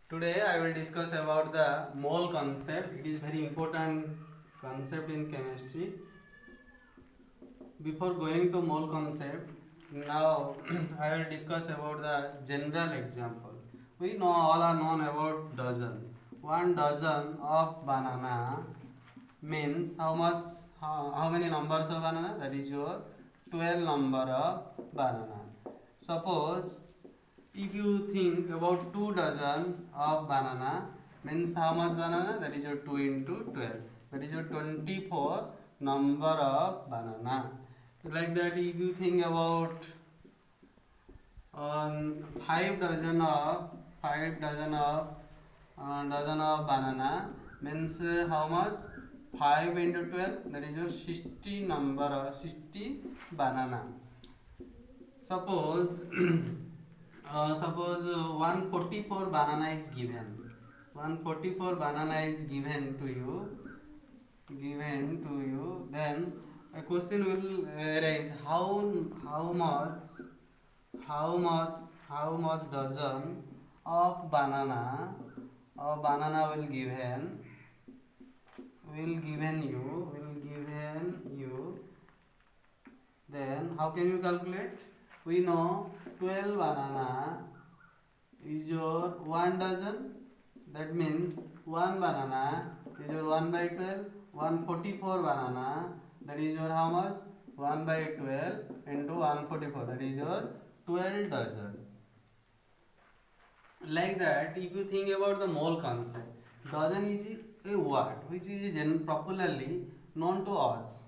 Today I will discuss about the mole concept. It is very important concept in chemistry. Before going to mole concept, now I will discuss about the general example. We know all are known about dozen. 1 dozen of banana means how many numbers of banana? That is your 12 number of banana. Suppose if you think about 2 dozen of banana means how much banana? That is your 2 into 12. That is your 24 number of banana. Like that, if you think about 5 dozen of banana means how much? 5 into 12. That is your 60 number of 60 banana. Suppose suppose 144 banana is given. 144 banana is given to you. Then a question will arise: how much dozen of banana will given you. Then how can you calculate? We know 12 banana is your 1 dozen. That means 1 banana is your 1 by 12. 144 banana, that is your how much? 1 by 12 into 144, that is your 12 dozen. Like that, if you think about the mole concept, dozen is a word which is popularly known to us.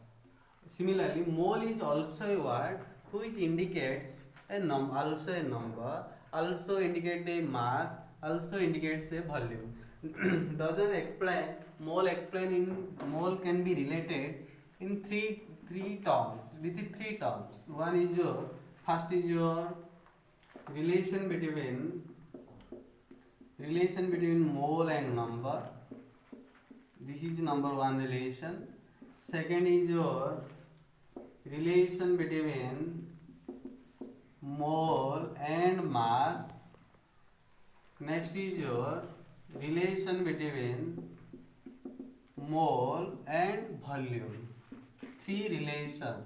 Similarly, mole is also a word which indicates also a number, also indicates a mass, also indicates a volume. Doesn't explain mole can be related in three terms with three terms. One is your first is your relation between mole and number. This is number one relation. Second is your relation between mole and mass. Next is your relation between mole and volume. Three relation: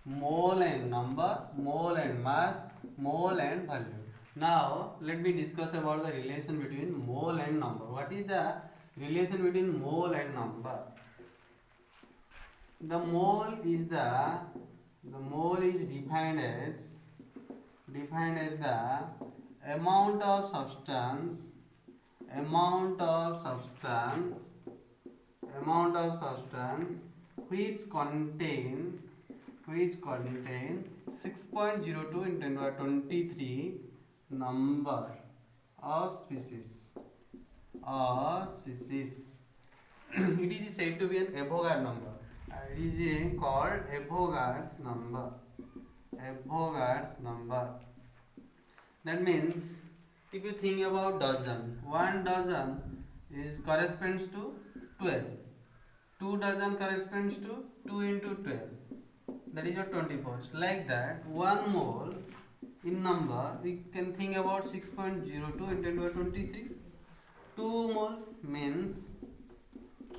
mole and number, mole and mass, mole and volume. Now let me discuss about the relation between mole and number. What is the relation between mole and number? The mole is defined as the amount of substance which contain 6.02 into 10 to the 23 number of species. It is said to be an Avogadro number. It is called Avogadro's number. That means if you think about dozen, 1 dozen corresponds to 12. 2 dozen corresponds to 2 into 12. That is your 24. Like that, 1 mole in number we can think about 6.02 into 10 to the 23. 2 mole means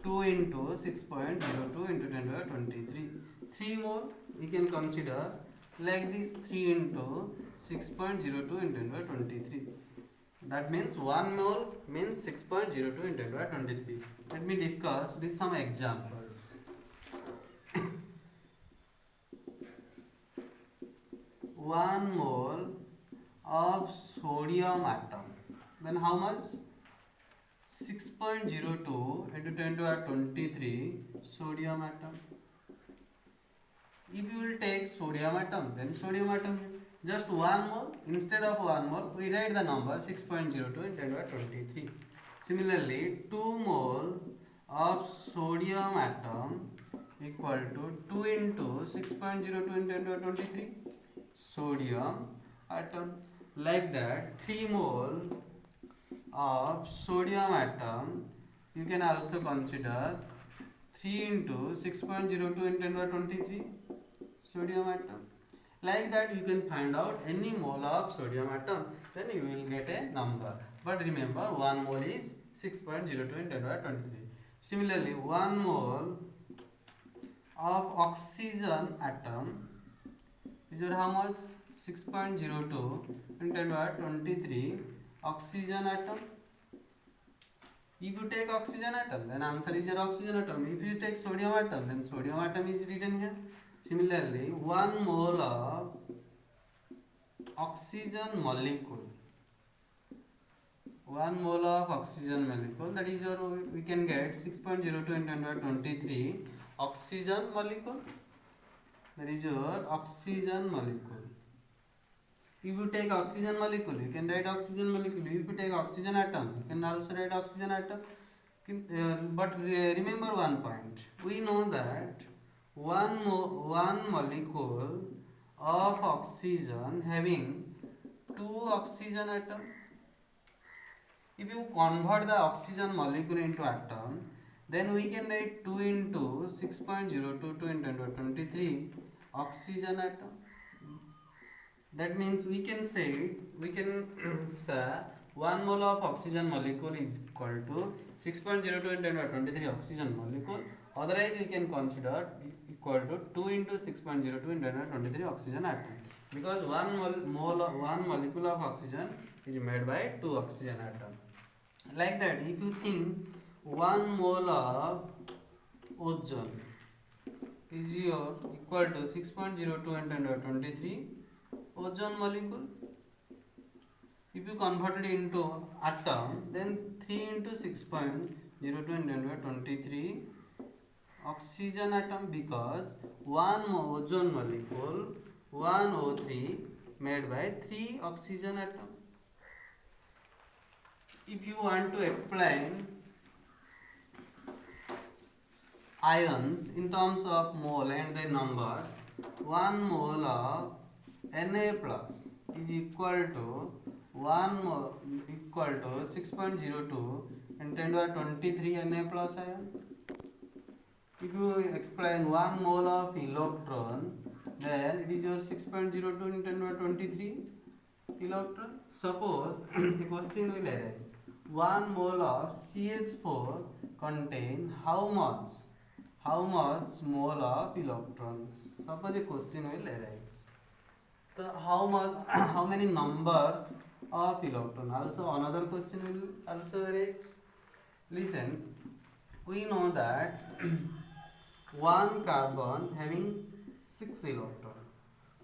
2 into 6.02 into 10 to the 23. 3 mole we can consider like this, 3 into 6.02 into 10 to the 23. That means 1 mole means 6.02 into 10 to the 23. Let me discuss with some examples. 1 mole of sodium atom. Then how much? 6.02 into 10 to the 23 sodium atom. If you will take sodium atom, then sodium atom just 1 mole. Instead of 1 mole, we write the number 6.02 in 10 to the 23. Similarly, 2 mole of sodium atom equal to 2 into 6.02 in 10 to the 23 sodium atom. Like that, 3 mole of sodium atom you can also consider 3 into 6.02 in 10 to the 23 sodium atom. Like that, you can find out any mole of sodium atom, then you will get a number. but remember 1 mole is 6.02 in 10 to the 23. Similarly, 1 mole of oxygen atom is your how much? 6.02 in 10 to the 23 oxygen atom. If you take oxygen atom, then answer is your oxygen atom. If you take sodium atom, then sodium atom is written here. Similarly, 1 mole of oxygen molecule, 1 mole of oxygen molecule, that is your, we can get 6.02 in 10 to the 23 oxygen molecule. That is your oxygen molecule. If you take oxygen molecule, you can write oxygen molecule. If you take oxygen atom, you can also write oxygen atom. But remember one point. We know that one molecule of oxygen having 2 oxygen atom. If you convert the oxygen molecule into atom, then we can write 2 into 6.022 into 23 oxygen atom. That means we can say 1 mole of oxygen molecule is equal to 6.02 into 23 oxygen molecule. Otherwise, we can consider equal to 2 into 6.02 into 23 oxygen atom. Because one molecule of oxygen is made by 2 oxygen atom. Like that, if you think 1 mole of ozone is equal to 6.02 into 23 ozone molecule. If you convert it into atom, then 3 into 6.02 into 23 oxygen atom, because 1 ozone molecule 1 O3 made by 3 oxygen atom. If you want to explain ions in terms of mole and their numbers, 1 mole of Na plus is equal to 6.02 and 10 to the 23 Na plus ion. If you explain 1 mole of electron, then it is your 6.02 in 10 to the 23 electron. Suppose the question will arise, 1 mole of CH4 contain how much mole of electrons? Suppose the question will arise. So how many numbers of electron? Also another question will also arise. Listen, we know that one carbon having 6 electron,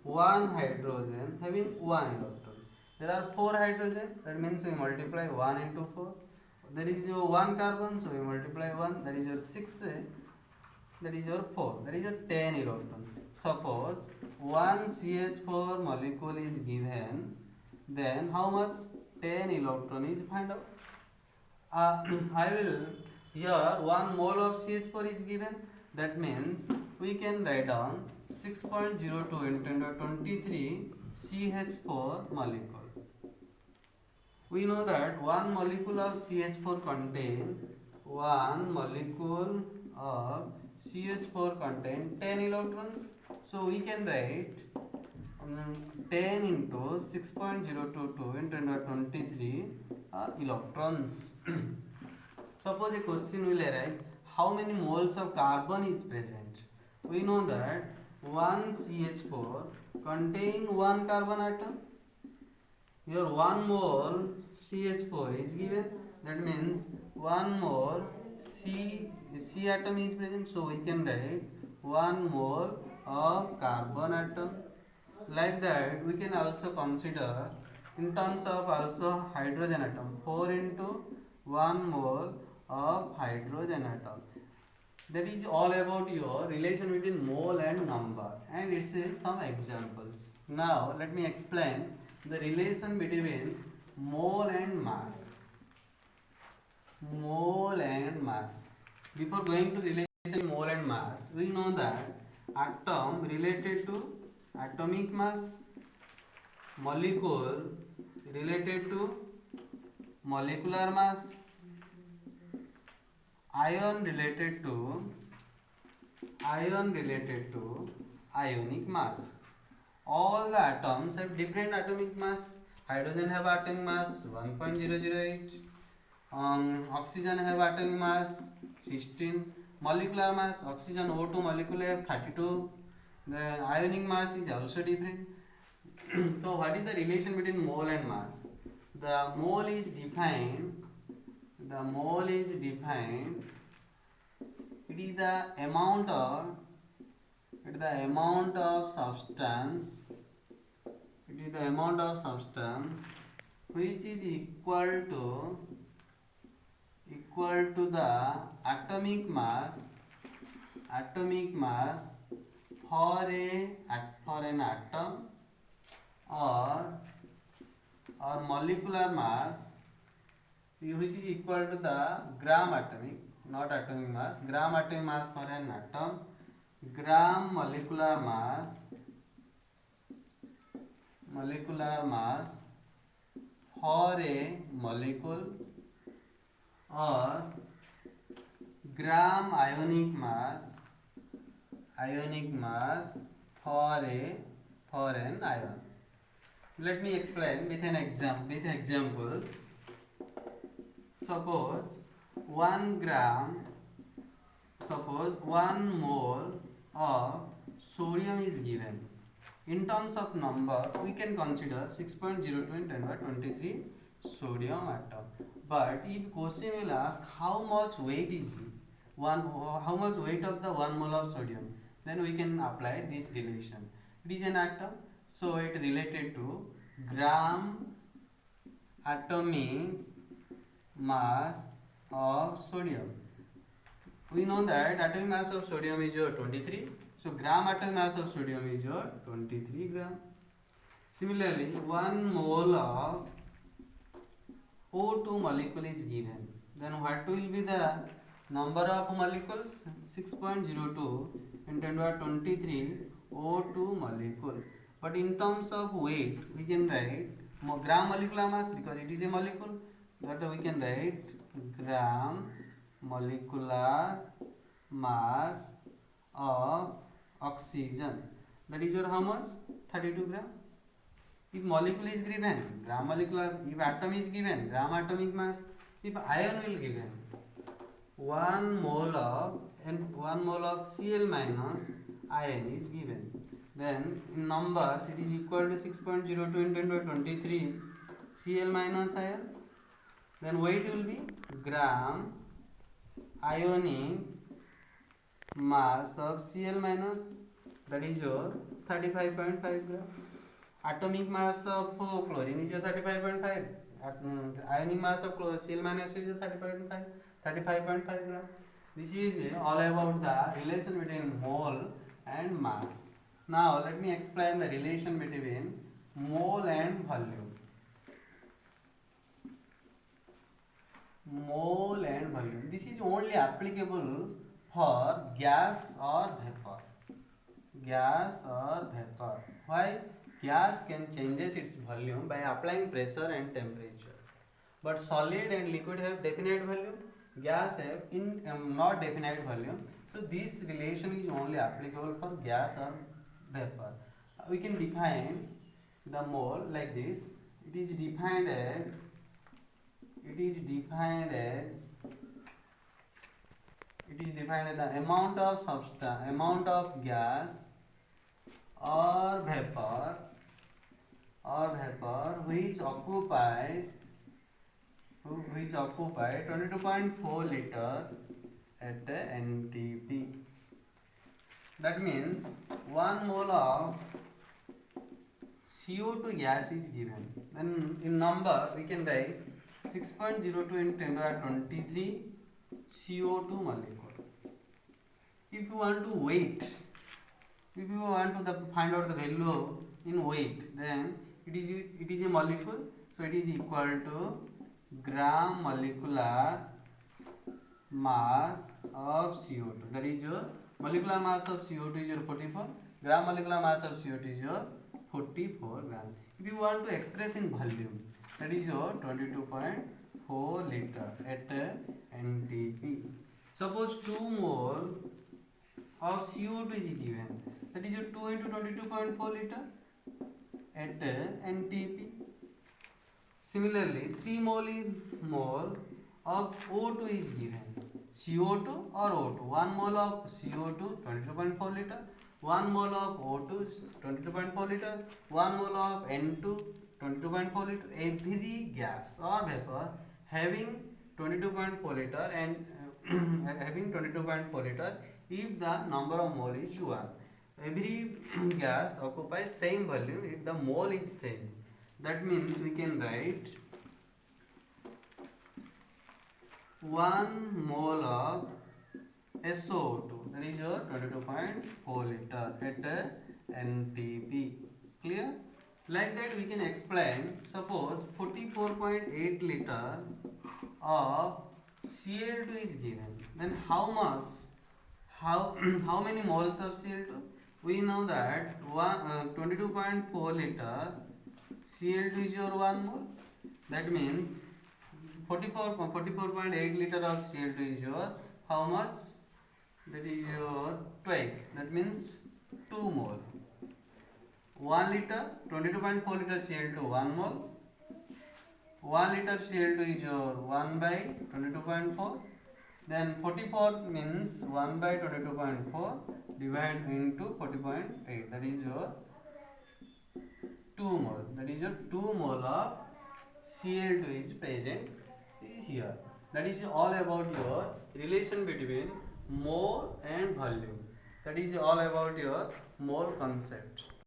one hydrogen having 1 electron. There are 4 hydrogen, that means we multiply 1 into 4. There is your 1 carbon, so we multiply 1, that is your 6, that is your 4, that is your 10 electron. Suppose one CH4 molecule is given, then how much? 10 electron is find out. I will here 1 mole of CH4 is given, that means we can write down 6.02 into 23 CH4 molecule. We know that 1 molecule of CH4 contain 10 electrons. So we can write 10 into 6.022 into 23 electrons. Suppose a question will arise, how many moles of carbon is present? We know that 1 CH4 contain 1 carbon atom. Here 1 mole CH4 is given, that means 1 mole C atom is present, so we can write 1 mole of carbon atom. Like that, we can also consider in terms of also hydrogen atom, 4 into 1 mole of hydrogen atom. That is all about your relation between mole and number, and it's some examples. Now let me explain the relation between mole and mass. Mole and mass. Before going to relation mole and mass, we know that atom related to atomic mass, molecule related to molecular mass, ion related to ionic mass. All the atoms have different atomic mass, hydrogen have atomic mass 1.008, oxygen have atomic mass 16, molecular mass oxygen O2 molecule have 32, the ionic mass is also different. So what is the relation between mole and mass? The mole is defined, it is the amount of substance, which is equal to the atomic mass for an atom, or molecular mass which is equal to the gram atomic, not atomic mass, gram atomic mass for an atom, gram molecular mass for a molecule, or gram ionic mass for an ion. Let me explain with examples. Suppose 1 mole of sodium is given. In terms of number, we can consider 6.02 in 10^23 sodium atom. But if question will ask how much weight is how much weight of the 1 mole of sodium, then we can apply this relation. It is an atom, so it related to gram atomic mass of sodium. We know that atomic mass of sodium is your 23. So gram atomic mass of sodium is your 23 gram. Similarly, 1 mole of O2 molecule is given. Then what will be the number of molecules? 6.02 in 10^23 O2 molecule. But in terms of weight, we can write gram molecular mass, because it is a molecule, that we can write gram molecular mass of oxygen, that is your how much? 32 gram. If molecule is given, gram molecular, if atom is given, gram atomic mass, if ion will given, 1 mole of Cl minus ion is given, then in numbers it is equal to 6.02 in 10^23 Cl minus ion. Then weight will be gram ionic mass of Cl minus, that is your 35.5 gram. Atomic mass of chlorine is your 35.5. Ionic mass of Cl minus is 35.5 gram. This is all about the relation between mole and mass. Now let me explain the relation between mole and volume. Mole and volume. This is only applicable for gas or vapor. Why? Gas can changes its volume by applying pressure and temperature. But solid and liquid have definite volume. Gas have not definite volume. So this relation is only applicable for gas or vapor. We can define the mole like this. It is defined as the amount of gas or vapor which occupy 22.4 liter at NTP. That means 1 mole of CO2 gas is given. Then in number we can write 6.02 in 10^23 CO2 molecule. If you want to find out the value in weight, then it is a molecule, so it is equal to gram molecular mass of CO2. That is your molecular mass of CO2 is your 44. Gram molecular mass of CO2 is your 44 gram. If you want to express in volume, that is your 22.4 liter at NTP. Suppose 2 mole of CO2 is given, that is your 2 into 22.4 liter at NTP. Similarly, 3 mole of O2 is given. CO2 or O2. 1 mole of CO2 22.4 liter. 1 mole of O2 is 22.4 liter. 1 mole of N2 22.4 liter. Every gas or vapor having 22.4 liter and having 22.4 liter if the number of mole is 1. Every gas occupies same volume if the mole is same. That means we can write 1 mole of SO2, that is your 22.4 liter at NTP. Clear? Like that we can explain, suppose 44.8 liter of Cl2 is given, then how many moles of Cl2? We know that 22.4 liter Cl2 is your 1 mole. That means 44.8 liter of Cl2 is your how much? That is your twice. That means 2 mole. 1 liter, 22.4 liter Cl2 1 mole. 1 liter Cl2 is your 1 by 22.4. Then 44 means 1 by 22.4 divided into 40.8. That is your 2 mole. That is your 2 mole of Cl2 is present here. That is all about your relation between mole and volume. That is all about your mole concept.